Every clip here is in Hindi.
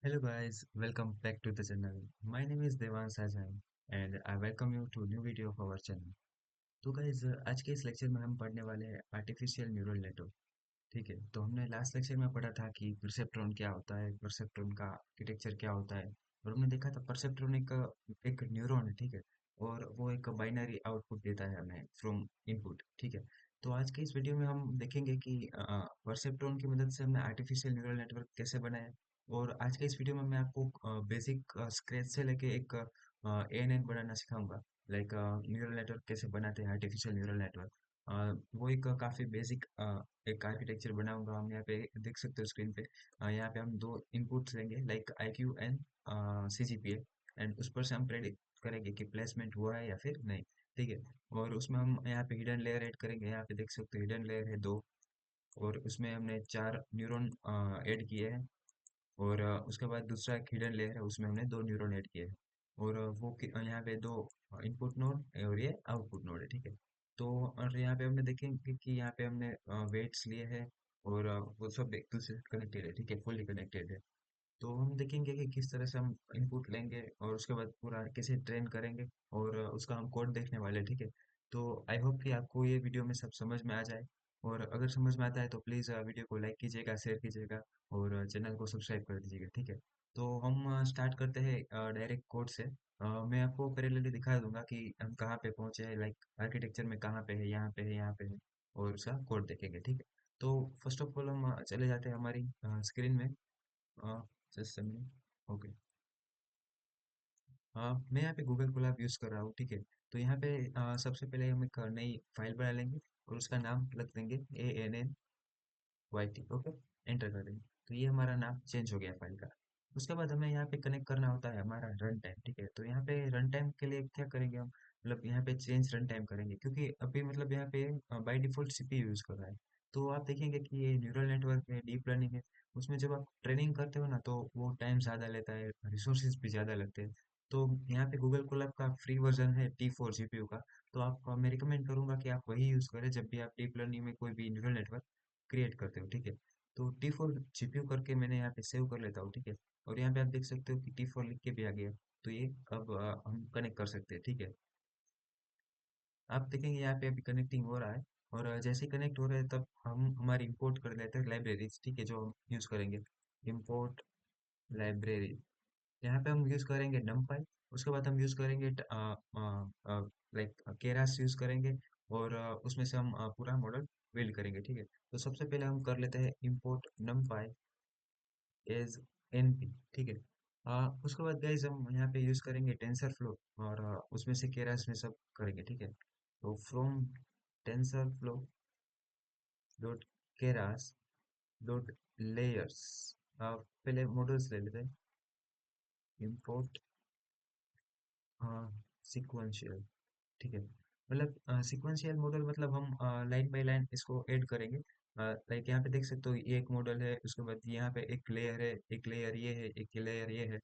Hello guys, welcome back to the channel. My name is Devang Sajjan and I welcome you to new video of our channel. तो गाइज आज के इस लेक्चर में हम पढ़ने वाले हैं आर्टिफिशियल न्यूरल नेटवर्क। ठीक है, तो हमने लास्ट लेक्चर में पढ़ा था कि परसेप्ट्रॉन क्या होता है, परसेप्ट्रॉन का आर्किटेक्चर क्या होता है। और हमने देखा था परसेप्ट्रॉन एक न्यूरॉन है। ठीक है, और वो एक बाइनरी आउटपुट देता है हमें फ्रॉम इनपुट। ठीक है, तो आज के इस वीडियो में हम देखेंगे कि परसेप्ट्रॉन की मदद से हमने आर्टिफिशियल न्यूरल नेटवर्क कैसे बनाया। और आज के इस वीडियो में मैं आपको बेसिक स्क्रैच से लेके एक ANN बनाना सिखाऊंगा। लाइक न्यूरल नेटवर्क कैसे बनाते हैं, आर्टिफिशियल न्यूरल नेटवर्क। वो एक काफ़ी बेसिक एक आर्किटेक्चर बनाऊंगा। हम यहाँ पे देख सकते हो स्क्रीन पे। यहाँ पे हम दो इनपुट्स लेंगे like IQ and CGPA, and उस पर से हम प्रेडिक्ट करेंगे कि प्लेसमेंट हुआ है या फिर नहीं। ठीक है, और उसमें हम यहाँ पे हिडन लेयर ऐड करेंगे। यहाँ पे देख सकते हो हिडन लेयर है दो, और उसमें हमने चार न्यूरॉन ऐड किए हैं। और उसके बाद दूसरा एक हिडन लेयर है, उसमें हमने दो न्यूरॉन ऐड किए हैं। और यहाँ पे दो इनपुट नोड और ये आउटपुट नोड है। ठीक है, तो और यहाँ पे हमने देखेंगे कि यहाँ पे हमने वेट्स लिए हैं। और वो सब एक दूसरे से कनेक्टेड है। ठीक है, फुल्ली कनेक्टेड है। तो हम देखेंगे कि किस तरह से हम इनपुट लेंगे और उसके बाद पूरा कैसे ट्रेन करेंगे। और उसका हम कोड देखने वाले हैं। ठीक है, तो आई होप कि आपको ये वीडियो में सब समझ में आ जाए। और अगर समझ में आता है तो प्लीज़ वीडियो को लाइक कीजिएगा, शेयर कीजिएगा और चैनल को सब्सक्राइब कर दीजिएगा। ठीक है, तो हम स्टार्ट करते हैं डायरेक्ट कोड से। मैं आपको पैरेलली दिखा दूंगा कि हम कहाँ पे पहुँचे हैं, लाइक आर्किटेक्चर में कहाँ पे है, यहाँ पे है, यहाँ पे है। और उसका कोड देखेंगे। ठीक है, तो फर्स्ट ऑफ ऑल हम चले जाते हैं हमारी स्क्रीन में। Just okay. मैं यहाँ पे गूगल कोलैब यूज़ कर रहा हूँ। ठीक है, तो यहाँ पे सबसे पहले हम एक नई फाइल बना लेंगे और उसका नाम रख देंगे ANNYT। ओके, एंटर कर देंगे तो ये हमारा नाम चेंज हो गया फाइल का। उसके बाद हमें यहाँ पे कनेक्ट करना होता है हमारा रन टाइम। ठीक है, तो यहाँ पे रन टाइम के लिए क्या करेंगे हम, मतलब यहाँ पे चेंज रन टाइम करेंगे, क्योंकि अभी मतलब यहाँ पे बाय डिफॉल्ट CPU यूज़ कर रहा है। तो आप देखेंगे कि ये न्यूरल नेटवर्क है, डीप लर्निंग है, उसमें जब आप ट्रेनिंग करते हो ना तो वो टाइम ज़्यादा लेता है, रिसोर्सेज भी ज़्यादा लगते हैं। तो यहाँ पे गूगल कोलैब का फ्री वर्जन है T4 GPU का। तो आप मैं रिकमेंड करूंगा कि आप वही यूज़ करें जब भी आप डीप लर्निंग में कोई भी न्यूरल नेटवर्क क्रिएट करते हो। ठीक है, तो T4 GPU करके मैंने यहाँ पे सेव कर लेता हूँ। ठीक है, और यहाँ पे आप देख सकते हो कि T4 लिख के भी आ गया। तो ये अब हम कनेक्ट कर सकते हैं। ठीक है, आप देखेंगे यहाँ पे अभी कनेक्टिंग हो रहा है। और जैसे ही कनेक्ट हो रहा है तब हम हमारी इंपोर्ट कर लेते हैं लाइब्रेरीज। ठीक है, जो हम यूज़ करेंगे, इंपोर्ट लाइब्रेरी। यहाँ पे हम यूज़ करेंगे numpy। उसके बाद हम यूज़ करेंगे लाइक केरास यूज़ करेंगे। और उसमें से हम पूरा मॉडल बिल्ड करेंगे। ठीक है, तो सबसे पहले हम कर लेते हैं import numpy एज NP। ठीक है, उसके बाद गाइज हम यहाँ पे यूज़ करेंगे टेंसर फ्लो। और उसमें से केरास में सब करेंगे। ठीक है, तो from tensor flow dot Keras dot layers, पहले मॉडल्स ले लेते हैं। import sequential. ठीक है, मतलब सीक्वेंशियल मॉडल मतलब हम लाइन बाय लाइन इसको ऐड करेंगे। लाइक यहाँ पे देख सकते हो ये एक मॉडल है, उसके बाद यहाँ पे एक लेयर है, एक लेयर ये है, एक लेयर ये है।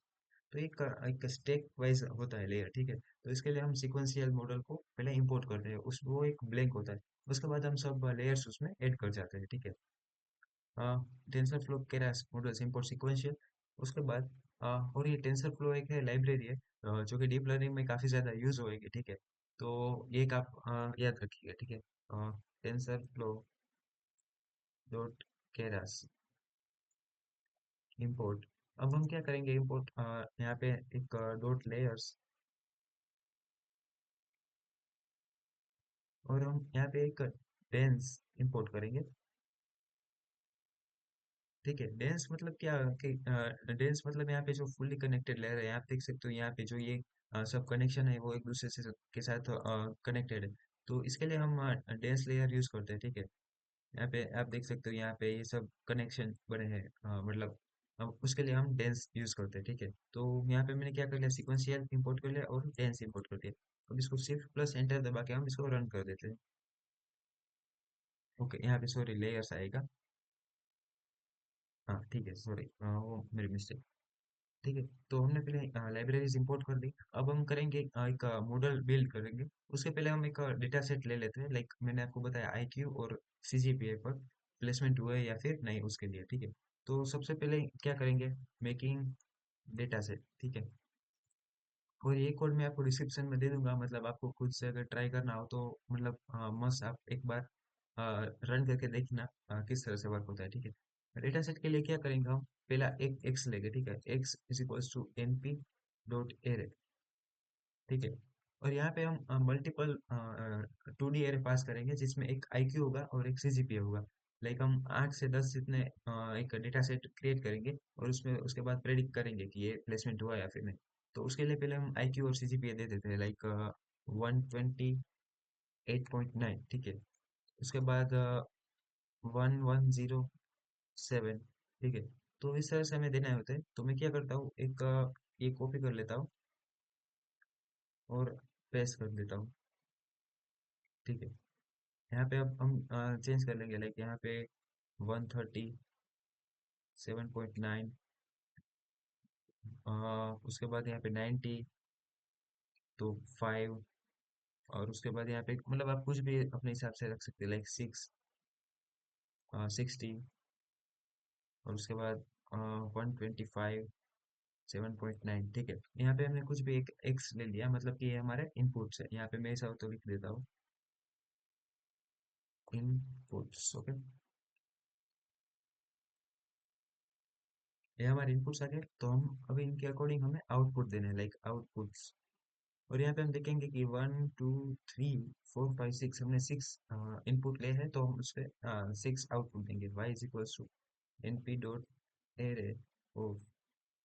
तो एक स्टेक वाइज होता है लेयर। ठीक है, तो इसके लिए हम सीक्वेंशियल मॉडल को पहले इंपोर्ट करते हैं, उस वो एक ब्लैंक होता है। उसके बाद हम सब लेयर्स उसमें ऐड कर जाते हैं। ठीक है, tensor flow Keras models import sequential. उसके बाद और ये टेंसर फ्लो एक है लाइब्रेरी है, जो कि डीप लर्निंग में काफ़ी ज़्यादा यूज होएगी। ठीक है, तो ये एक आप याद रखिएगा। ठीक है, tensor flow dot Keras import. अब हम क्या करेंगे, इंपोर्ट यहाँ पे एक डॉट लेयर्स, और हम यहाँ पे एक डेंस इंपोर्ट करेंगे। ठीक है, डेंस मतलब क्या कि डेंस मतलब यहाँ पे जो फुल्ली कनेक्टेड लेयर है, आप देख सकते हो यहाँ पे जो ये सब कनेक्शन है वो एक दूसरे से के साथ कनेक्टेड है। तो इसके लिए हम डेंस लेयर यूज करते हैं। ठीक है, यहाँ पे आप देख सकते हो यहाँ पे ये सब कनेक्शन बने हैं, मतलब अब उसके लिए हम डेंस यूज करते हैं। ठीक है, तो यहाँ पे मैंने क्या कर लिया, सिक्वेंशियल इंपोर्ट कर लिया और डेंस इंपोर्ट कर दिया। अब इसको शिफ्ट प्लस एंटर दबा के हम इसको रन कर देते हैं। ओके, यहाँ पे सॉरी लेयर्स आएगा। हाँ ठीक है, सॉरी वो मेरी मिस्टेक। ठीक है, तो हमने पहले लाइब्रेरीज इंपोर्ट कर दी। अब हम करेंगे एक मॉडल बिल्ड करेंगे। उसके पहले हम एक डेटा सेट ले लेते हैं, लाइक मैंने आपको बताया IQ और CGPA पर प्लेसमेंट हुआ है या फिर नहीं उसके लिए। ठीक है, तो सबसे पहले क्या करेंगे, मेकिंग डेटा सेट, ठीक है। और ये कोड मैं आपको डिस्क्रिप्शन में दे दूंगा, मतलब आपको खुद से अगर ट्राई करना हो तो मतलब मस्त आप एक बार रन करके देखना किस तरह से वर्क होता है, ठीक है। डेटा सेट के लिए क्या करेंगे हम, पहला एक एक्स लेंगे, ठीक है। X is equals to N P dot array, ठीक है। और यहाँ पे हम मल्टीपल 2D एरे पास करेंगे जिसमें एक आईक्यू होगा और एक सीजीपीए होगा। लाइक हम 8 से 10 जितने एक डेटा सेट क्रिएट करेंगे और उसमें उसके बाद प्रेडिक्ट करेंगे कि ये प्लेसमेंट हुआ या फिर नहीं। तो उसके लिए पहले हम आईक्यू और सीजीपीए दे देते हैं, लाइक 128.9, ठीक है। उसके बाद 1107, ठीक है। तो इस तरह से हमें देना होता है, तो मैं क्या करता हूँ, एक ये कॉपी कर लेता हूँ और पेस्ट कर देता हूँ, ठीक है। यहाँ पे अब हम चेंज कर लेंगे, लाइक यहाँ पे 137.9, उसके बाद यहाँ पे 90, तो 5, और उसके बाद यहाँ पे मतलब आप कुछ भी अपने हिसाब से रख सकते हैं, लाइक 60, और उसके बाद 125.7.9, ठीक है। यहाँ पे हमने कुछ भी एक एक्स ले लिया, मतलब कि ये हमारे इनपुट्स है। यहाँ पे मैं ऐसा हो तो लिख देता हूँ, इनपुट्स, ओके। ये हमारे इनपुट्स आ गए, तो हम अभी इनके अकॉर्डिंग हमें आउटपुट देने हैं, लाइक आउटपुट्स। और यहाँ पे हम देखेंगे कि 1 2 3 4 5 6, हमने 6 इनपुट ले हैं, तो हम उस पे 6 आउटपुट देंगे। y is equals to N P dot array of.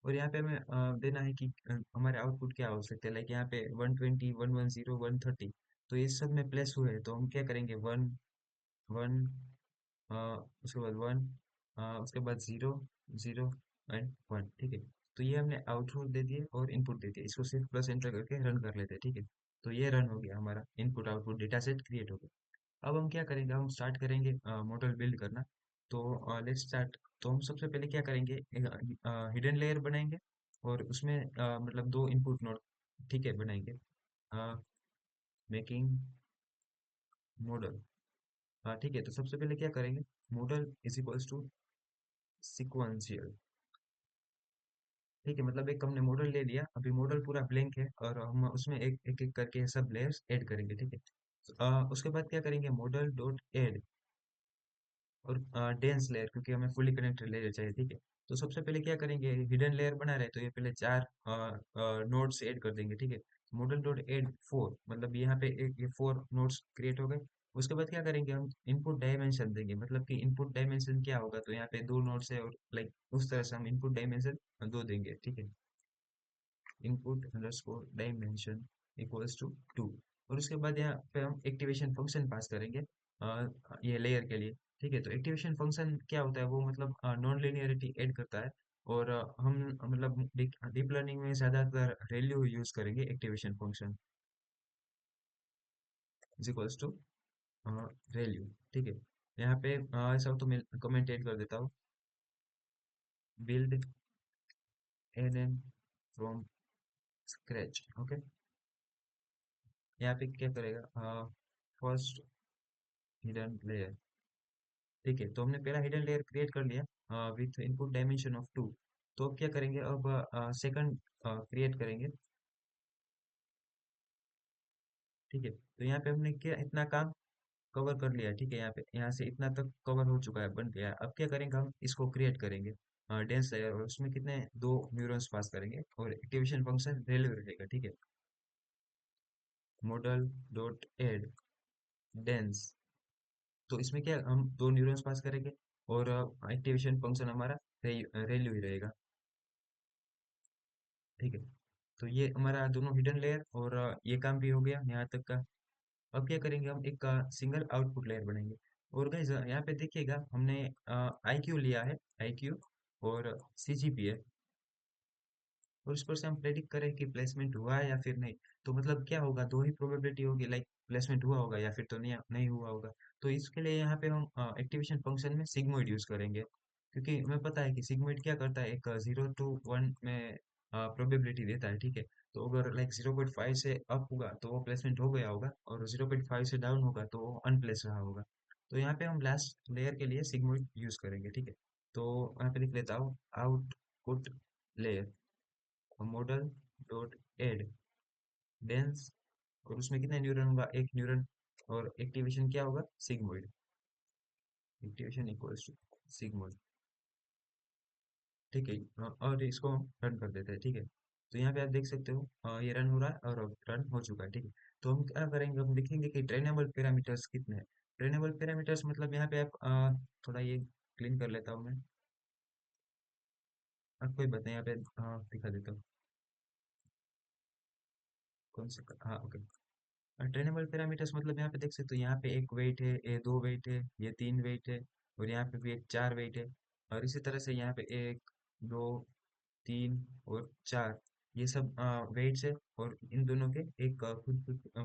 और यहाँ पे हमें देना है कि हमारे आउटपुट क्या हो सकते हैं, लाइक यहाँ पे 120, 110, 130, तो ये सब में प्लेस हुए हैं, तो हम क्या करेंगे, वन वन, उसके बाद वन, उसके बाद जीरो, जीरो एंड वन, ठीक है। तो ये हमने आउटपुट दे दिए और इनपुट दे दिए, इसको सिर्फ प्लस एंटर करके रन कर लेते हैं, ठीक है। तो ये रन हो गया, हमारा input output data set create हो गया। अब हम क्या करेंगे, हम स्टार्ट करेंगे मॉडल बिल्ड करना। तो लेट्स स्टार्ट। तो हम सबसे पहले क्या करेंगे, हिडन लेयर बनाएंगे और उसमें मतलब दो इनपुट नोड, ठीक है, बनाएंगे। मेकिंग मॉडल, हाँ ठीक है। तो सबसे पहले क्या करेंगे, model is equals to sequential, ठीक है। मतलब एक हमने मॉडल ले लिया, अभी मॉडल पूरा ब्लैंक है और हम उसमें एक एक एक करके सब लेयर्स ऐड करेंगे, ठीक है। उसके बाद क्या करेंगे, मॉडल डॉट ऐड और डेंस लेयर, क्योंकि हमें फुली कनेक्टेड लेयर चाहिए, ठीक है। तो सबसे पहले क्या करेंगे, हिडन लेयर बना रहे हैं, तो ये पहले 4 नोड्स ऐड कर देंगे, ठीक है। मॉडल डॉट ऐड 4, मतलब यहाँ पे एक ये 4 नोड्स क्रिएट हो गए। उसके बाद क्या करेंगे, हम इनपुट डायमेंशन देंगे, मतलब कि इनपुट डायमेंशन क्या होगा, तो यहाँ पे 2 नोड्स है और लाइक उस तरह से हम इनपुट डायमेंशन 2 देंगे, ठीक है। Input underscore dimension equals to 2। और उसके बाद यहाँ पे हम एक्टिवेशन फंक्शन पास करेंगे ये लेयर के लिए, ठीक है। तो एक्टिवेशन फंक्शन क्या होता है, वो मतलब नॉन लिनियरिटी ऐड करता है। और हम मतलब डीप लर्निंग में ज्यादातर रेल्यू यूज करेंगे activation function, is equals to relu, ठीक है। यहाँ पे ऐसा हो तो मैं कमेंट ऐड कर देता हूँ, build N N from scratch, okay. यहाँ पे क्या करेगा, फर्स्ट हिडन लेयर, ठीक है। तो हमने पहला हिडन लेयर क्रिएट कर लिया विथ इनपुट डायमेंशन ऑफ 2। तो अब क्या करेंगे, अब सेकंड क्रिएट करेंगे, ठीक है। तो यहाँ पे हमने क्या इतना काम कवर कर लिया, ठीक है। यहाँ पे यहाँ से इतना तक कवर हो चुका है, बन गया। अब क्या करेंगे, हम इसको क्रिएट करेंगे डेंस लेयर, और उसमें कितने दो न्यूरॉन्स पास करेंगे और एक्टिवेशन फंक्शन वैल्यू रहेगा, ठीक है। मॉडल डॉट एड डेंस, तो इसमें क्या हम दो न्यूरॉन्स पास करेंगे और एक्टिवेशन फंक्शन हमारा रेल्यू ही रहेगा, ठीक है। तो ये हमारा दोनों हिडन लेयर और ये काम भी हो गया यहाँ तक का। अब क्या करेंगे, हम एक सिंगल आउटपुट लेयर बनाएंगे। और गाइस यहाँ पे देखिएगा, हमने आईक्यू लिया है, आईक्यू और सीजीपी है, और उस पर से हम प्रेडिक्ट करें कि प्लेसमेंट हुआ है या फिर नहीं। तो मतलब क्या होगा, दो ही प्रोबेबिलिटी होगी, लाइक प्लेसमेंट हुआ होगा या फिर तो नहीं नहीं हुआ होगा। तो इसके लिए यहाँ पे हम एक्टिवेशन फंक्शन में सिग्मोइड यूज करेंगे, क्योंकि हमें पता है कि सिग्मोइड क्या करता है, एक 0 to 1 में प्रोबेबिलिटी देता है, ठीक है। तो अगर लाइक 0.5 से अप होगा तो वो प्लेसमेंट हो गया होगा, और 0.5 से डाउन होगा तो वो अनप्लेस रहा होगा। तो यहाँ पे हम लास्ट लेयर के लिए सिग्मोइड यूज करेंगे, ठीक है। तो यहाँ पे लिख लेता हूँ output layer, model dot add dense, और उसमें कितने न्यूरॉन होगा, एक न्यूरॉन, और एक्टिवेशन क्या होगा, sigmoid, activation equals to sigmoid. ठीक है, और इसको हम रन कर देते हैं। ठीक है, तो यहाँ पे आप देख सकते हो ये रन हो रहा है और रन हो चुका है। ठीक है, तो हम क्या करेंगे, हम लिखेंगे कि ट्रेनेबल पैरामीटर्स कितने हैं। ट्रेनेबल पैरामीटर्स मतलब यहाँ पे आप थोड़ा ये क्लीन कर लेता हूँ मैं, कोई बात नहीं, यहाँ पे दिखा देता हूँ कौन सा, हाँ ओके। ट्रेनेबल पैरामीटर्स मतलब यहाँ पे देख सकते हो, यहाँ पे एक वेट है, ये दो वेट है, ये तीन वेट है, और यहाँ पे भी एक चार वेट है, और इसी तरह से यहाँ पे एक, दो, तीन और चार, ये सब वेट्स है, और इन दोनों के एक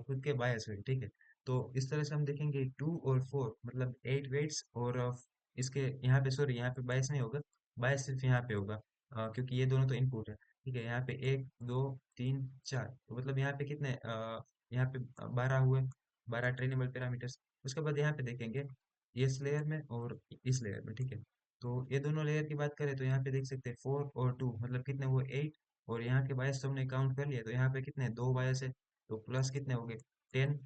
खुद के बायस है। ठीक है, तो इस तरह से हम देखेंगे 2 और 4 मतलब 8 वेट्स, और इसके यहाँ पे, सॉरी यहाँ पे बायस नहीं होगा, बायस सिर्फ यहाँ पे होगा, क्योंकि ये दोनों तो इनपुट है। ठीक है, यहाँ पे एक, दो, तीन, चार, तो मतलब यहाँ पे कितने, यहाँ पे 12 हुए, 12 ट्रेनेबल पैरामीटर्स। उसके बाद यहाँ पे देखेंगे इस लेयर में और इस लेयर में। ठीक है, तो ये दोनों लेयर की बात करें तो यहाँ पे देख सकते हैं 4 और 2 मतलब कितने हुए, 8, और यहाँ के बायस तो हमने काउंट कर लिया, तो यहाँ पे कितने, दो बायस है, तो प्लस कितने हो गए, 10,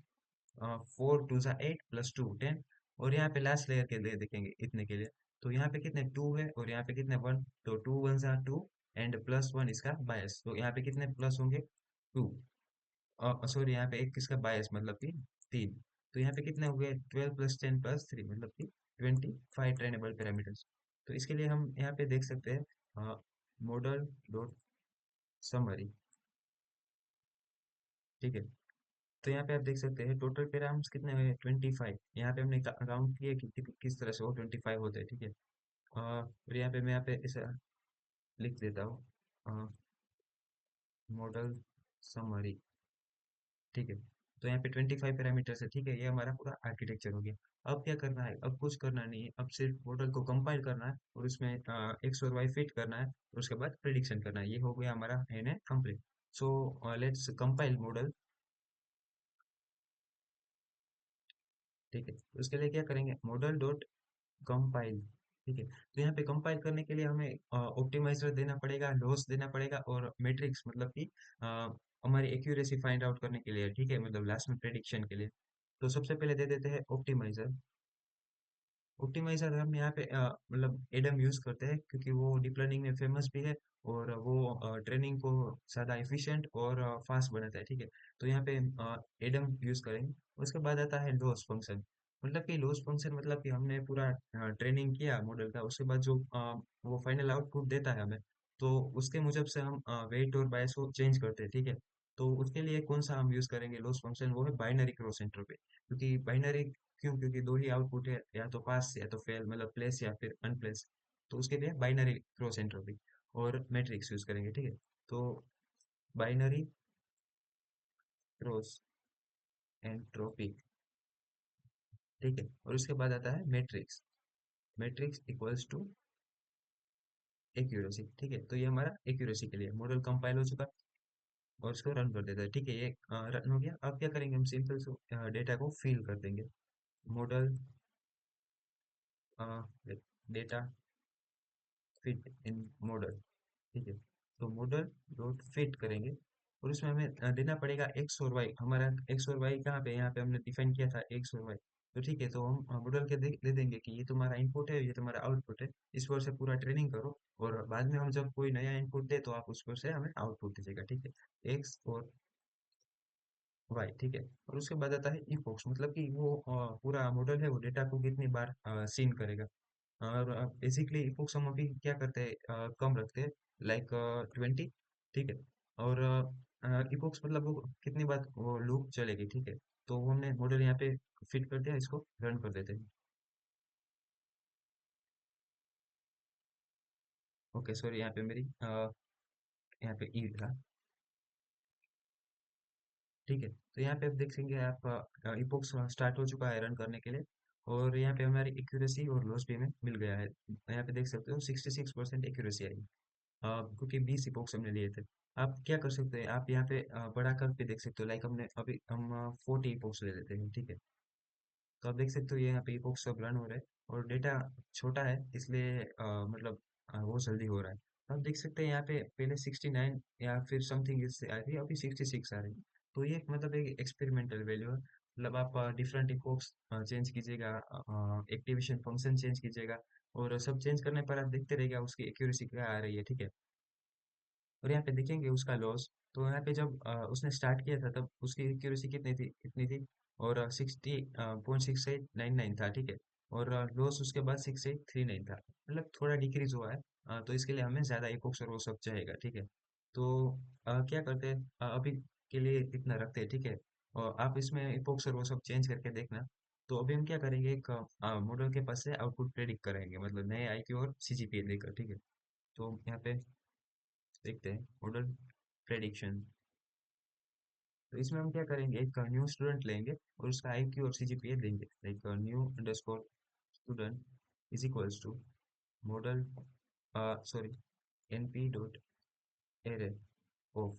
4 2 8 + 2 10, और यहाँ पे लास्ट लेयर के लिए देखेंगे इतने के लिए, तो यहाँ पे कितने 2 है, और यहाँ पे कितने 1, तो 2 1 2 एंड +1 इसका बायस, तो यहाँ पे कितने प्लस होंगे, 2, सॉरी यहाँ पे एक किसका बायस मतलब कि 3, तो यहाँ पे कितने हो गए, 12 + 10 + 3 मतलब कि 25 ट्रेनेबल पैरामीटर्स। तो इसके लिए हम यहाँ पे देख सकते हैं मॉडल डॉट समरी। ठीक है, तो यहाँ पे आप देख सकते हैं टोटल पैरामीटर्स कितने हुए, 25, यहाँ पे हमने काउंट किए कि किस तरह से वो 25 होते हैं। ठीक है, और यहाँ पे मैं यहाँ पे इसे लिख देता हूँ, मॉडल समरी। ठीक है, तो यहाँ पे 25 पैरामीटर्स है। ठीक है, ये हमारा पूरा आर्किटेक्चर हो गया। अब क्या करना है, अब कुछ करना नहीं है, अब सिर्फ मॉडल को कंपाइल करना है, और उसमें एक्स और वाई फिट करना है, और उसके बाद प्रिडिक्शन करना है। ये हो गया हमारा N A complete. So let's compile model. ठीक है, तो उसके लिए क्या करेंगे, मॉडल डॉट कंपाइल। ठीक है, तो यहाँ पे कंपाइल करने के लिए हमें ऑप्टिमाइजर देना पड़ेगा, लॉस देना पड़ेगा, और मैट्रिक्स मतलब कि हमारी एक्यूरेसी फाइंड आउट करने के लिए। ठीक है, मतलब लास्ट में प्रेडिक्शन के लिए। तो सबसे पहले दे देते हैं ऑप्टिमाइजर। ऑप्टिमाइजर हम यहाँ पे मतलब एडम यूज करते हैं, क्योंकि वो डीप लर्निंग में फेमस भी है, और वो ट्रेनिंग को ज़्यादा एफिशिएंट और फास्ट बनाता है। ठीक है, तो यहाँ पे एडम यूज करेंगे। उसके बाद आता है लॉस फंक्शन, मतलब कि लॉस फंक्शन मतलब कि हमने पूरा ट्रेनिंग किया मॉडल का, उसके बाद जो वो फाइनल आउटपुट देता है हमें, तो उसके मुजब से हम वेट और बायस को चेंज करते हैं। ठीक है, तो उसके लिए कौन सा हम यूज करेंगे लॉस फंक्शन, वो है बाइनरी क्रॉस एंट्रोपी, क्योंकि बाइनरी क्यों, क्योंकि दो ही आउटपुट है, या तो पास या तो फेल, मतलब प्लेस या फिर अनप्लेस, तो उसके लिए बाइनरी क्रॉस एंट्रोपी और मैट्रिक्स यूज करेंगे। ठीक है, तो बाइनरी क्रॉस एंट्रोपी। ठीक है, और उसके बाद आता है metrics, metrics equals to accuracy. ठीक है, तो ये हमारा एक्यूरेसी के लिए मॉडल कंपाइल हो चुका, और इसको रन कर देता है। ठीक है, ये रन हो गया। अब क्या करेंगे, हम सिंपल से डेटा को फिल कर देंगे। Model data fit in model. ठीक है, तो मॉडल डॉट फिट करेंगे, और उसमें हमें देना पड़ेगा एक्स और वाई। हमारा एक्स और वाई कहाँ पे, यहाँ पे हमने डिफाइन किया था एक्स और वाई। तो ठीक है, तो हम मॉडल के दे देंगे कि ये तुम्हारा इनपुट है, ये तुम्हारा आउटपुट है, इस पर से पूरा ट्रेनिंग करो, और बाद में हम जब कोई नया इनपुट दे तो आप उस पर से हमें आउटपुट दीजिएगा। ठीक है, एक्स और वाई। ठीक है, और उसके बाद आता है इफोक्स, मतलब कि वो पूरा मॉडल है, वो डेटा को कितनी बार सीन करेगा। और बेसिकली इपोक्स हम अभी क्या करते हैं, कम रखते हैं, लाइक 20। ठीक है, और इपोक्स मतलब वो कितनी बार वो लूप चलेगी। ठीक है, तो वो हमने मॉडल यहाँ पे फिट कर दिया, इसको रन कर देते हैं। ओके, सॉरी यहाँ पे मेरी यहाँ पे ई था। ठीक है, तो यहाँ पे आप देख सकेंगे, आप इपोक्स स्टार्ट हो चुका है रन करने के लिए, और यहाँ पे हमारी एक्यूरेसी और लॉस भी हमें मिल गया है। यहाँ पे देख सकते हो 66% एक्यूरेसी आई, क्योंकि 20 इपोक्स हमने लिए थे। आप क्या कर सकते हैं, आप यहाँ पे बढ़ा कर भी देख सकते हो, लाइक हमने अभी हम 40 इपोक्स ले लेते हैं। ठीक है, तो आप देख सकते हो ये यहाँ पे इपोक्स सब रन हो रहे हैं, और डेटा छोटा है इसलिए मतलब वो जल्दी हो रहा है। आप देख सकते हैं यहाँ पे पहले 69 या फिर समथिंग इससे आ रही है, अभी 66 आ रही है। तो ये मतलब एक एक्सपेरिमेंटल वैल्यू है, मतलब आप डिफरेंट इपोक्स चेंज कीजिएगा, एक्टिवेशन फंक्शन चेंज कीजिएगा, और सब चेंज करने पर आप देखते रहिएगा उसकी एक्यूरेसी क्या आ रही है, ठीक है। और यहाँ पे देखेंगे उसका लॉस। तो यहाँ पे जब उसने स्टार्ट किया था तब उसकी एक्यूरेसी कितनी थी, और 60.6899 था, ठीक है। और लॉस उसके बाद 6839 था, मतलब थोड़ा डिक्रीज हुआ है। तो इसके लिए हमें ज़्यादा इपोक्स और वो सब चाहेगा, ठीक है। तो क्या करते हैं, अभी के लिए इतना रखते हैं, ठीक है। और आप इसमें इपोक्स और वो सब चेंज करके देखना। तो अभी हम क्या करेंगे, एक मॉडल के पास से आउटपुट प्रेडिक्ट करेंगे, मतलब नए आईक्यू और सीजीपीए लेकर, ठीक है। तो यहाँ पे देखते हैं मॉडल प्रेडिक्शन। तो इसमें हम क्या करेंगे, एक न्यू स्टूडेंट लेंगे और उसका आईक्यू और सीजीपीए देंगे, like new underscore student is equals to model, sorry, NP dot array of,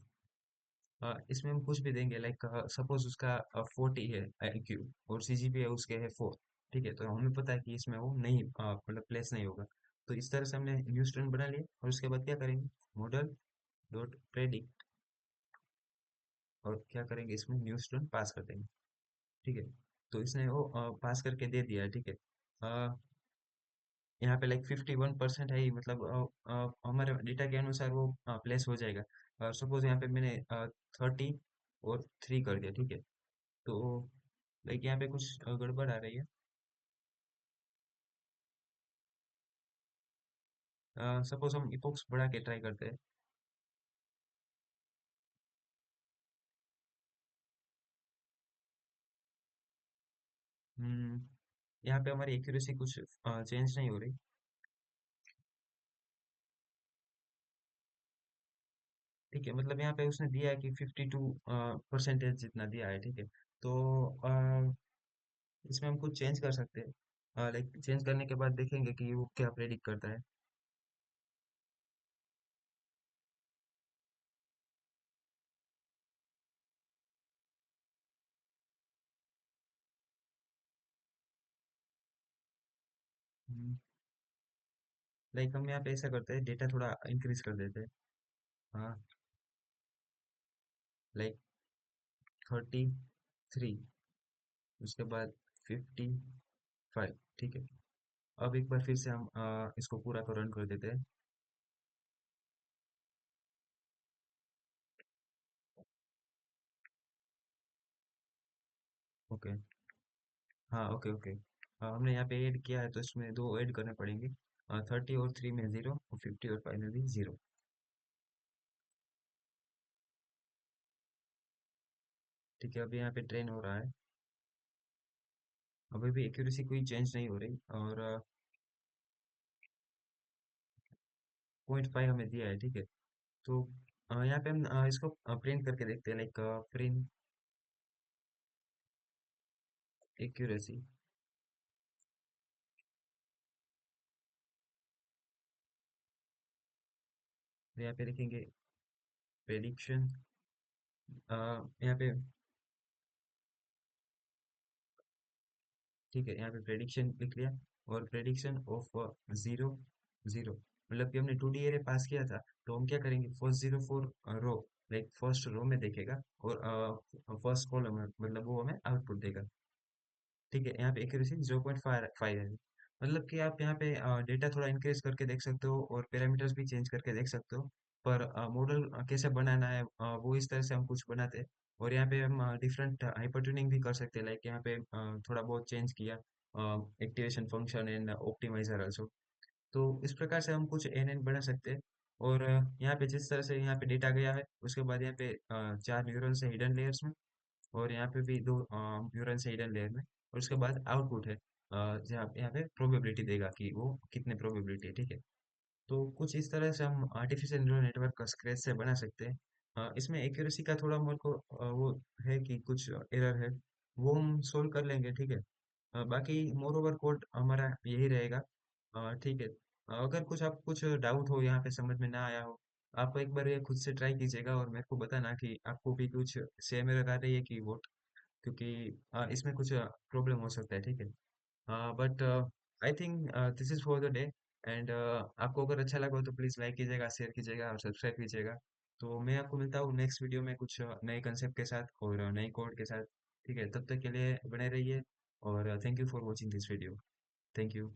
इसमें हम कुछ भी देंगे, लाइक सपोज उसका 40 है आईक्यू और सीजीपीए उसके है 4, ठीक है। तो हमें पता है कि इसमें वो नहीं मतलब प्लेस नहीं होगा। तो इस तरह से हमने न्यू स्टूडेंट बना लिया, और उसके बाद क्या करेंगे, मॉडल डॉट प्रेडिक्ट, और क्या करेंगे, इसमें न्यू स्टूडेंट पास कर देंगे, ठीक है। तो इसने वो पास करके दे दिया है, ठीक है। अ, यहाँ पे लाइक 51% है ही, मतलब हमारे डेटा के अनुसार वो प्लेस हो जाएगा। सपोज यहाँ पे मैंने 30 और 3 कर दिया, ठीक है। तो लाइक यहाँ पे कुछ गड़बड़ आ रही है। सपोज हम इपोक्स बढ़ा के ट्राई करते हैं। हम्म, यहाँ पे हमारी एक्यूरेसी कुछ चेंज नहीं हो रही, ठीक है। मतलब यहाँ पे उसने दिया है कि 52% जितना दिया है, ठीक है। तो इसमें हम कुछ चेंज कर सकते हैं, लाइक चेंज करने के बाद देखेंगे कि वो क्या प्रेडिक्ट करता है। लाइक हम यहाँ पे ऐसा करते हैं, डेटा थोड़ा इंक्रीज कर देते हैं। हाँ, लाइक 33, उसके बाद 55, ठीक है। अब एक बार फिर से हम इसको पूरा को रन कर देते हैं। ओके, हाँ, ओके ओके। हमने यहाँ पे ऐड किया है, तो इसमें दो ऐड करने पड़ेंगे, 30 और 3 में 0, और 50 और 5 में भी 0, ठीक है। अभी यहाँ पे ट्रेन हो रहा है, अभी भी एक्यूरेसी कोई चेंज नहीं हो रही, और 0.5 हमें दिया है, ठीक है। तो यहाँ पे हम इसको प्रिंट करके देखते हैं, लाइक प्रिंट एक्यूरेसी। यहाँ पे लिखेंगे प्रेडिक्शन, यहाँ पे, ठीक है, यहाँ पे प्रेडिक्शन लिख लिया, और प्रेडिक्शन ऑफ 0 0, मतलब कि हमने 2D एरे पास किया था। तो हम क्या करेंगे, फर्स्ट 04 रो, लाइक फर्स्ट रो में देखेगा, और फर्स्ट कॉलम में, मतलब वो हमें आउटपुट देगा, ठीक है। यहाँ पे एक्यूरेसी 0.5 है, मतलब कि आप यहाँ पे डेटा थोड़ा इंक्रीज करके देख सकते हो, और पैरामीटर्स भी चेंज करके देख सकते हो। पर मॉडल कैसे बनाना है, वो इस तरह से हम कुछ बनाते हैं। और यहाँ पे हम डिफरेंट हाइपर ट्यूनिंग भी कर सकते हैं, लाइक यहाँ पे थोड़ा बहुत चेंज किया, activation function and optimizer also. तो इस प्रकार से हम कुछ एन बना सकते हैं। और यहाँ पे जिस तरह से यहाँ पे डेटा गया है, उसके बाद यहाँ पे 4 न्यूरॉन्स है हिडन लेयर्स में, और यहाँ पे भी दो न्यूरॉन्स है हिडन लेयर में, और उसके बाद आउटपुट है, जहाँ यहाँ पे प्रोबेबिलिटी देगा कि वो कितने प्रोबेबिलिटी है, ठीक है। तो कुछ इस तरह से हम आर्टिफिशियल न्यूरल नेटवर्क का स्क्रैच से बना सकते हैं। इसमें एक्यूरेसी का थोड़ा मेरे को वो है कि कुछ एरर है, वो हम सोल्व कर लेंगे, ठीक है। बाकी मोर ओवर कोड हमारा यही रहेगा, ठीक है। अगर कुछ आप कुछ डाउट हो, यहाँ पे समझ में ना आया हो, आप एक बार ये खुद से ट्राई कीजिएगा और मेरे को बताना कि आपको भी कुछ सेम एरर आ रही है कि वो, क्योंकि इसमें कुछ प्रॉब्लम हो सकता है, ठीक है। But I think this is for the day. And आपको अगर अच्छा लगा हो तो प्लीज़ लाइक कीजिएगा, शेयर कीजिएगा और सब्सक्राइब कीजिएगा। तो मैं आपको मिलता हूँ नेक्स्ट वीडियो में कुछ नए कंसेप्ट के साथ और नई कोड के साथ। ठीक है, तब तक के लिए बने रहिए और thank you for watching this video. Thank you.